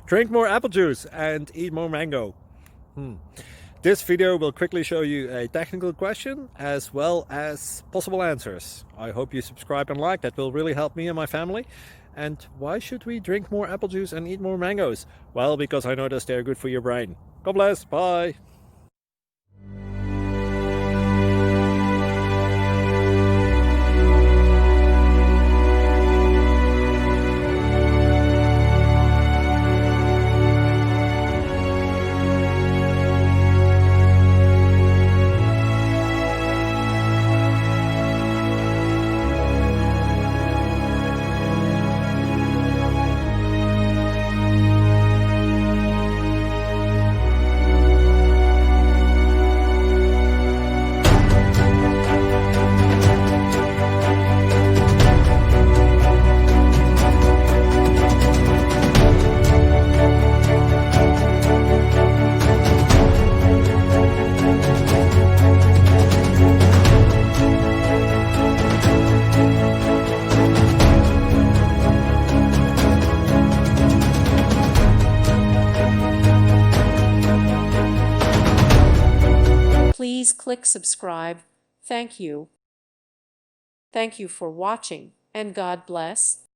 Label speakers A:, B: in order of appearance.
A: Drink more apple juice and eat more mango. This video will quickly show you a technical question as well as possible answers. I hope you subscribe and like, that will really help me and my family. And why should we drink more apple juice and eat more mangoes? Well, because I noticed they're good for your brain. God bless, bye!
B: Please click subscribe. Thank you. Thank you for watching, and God bless.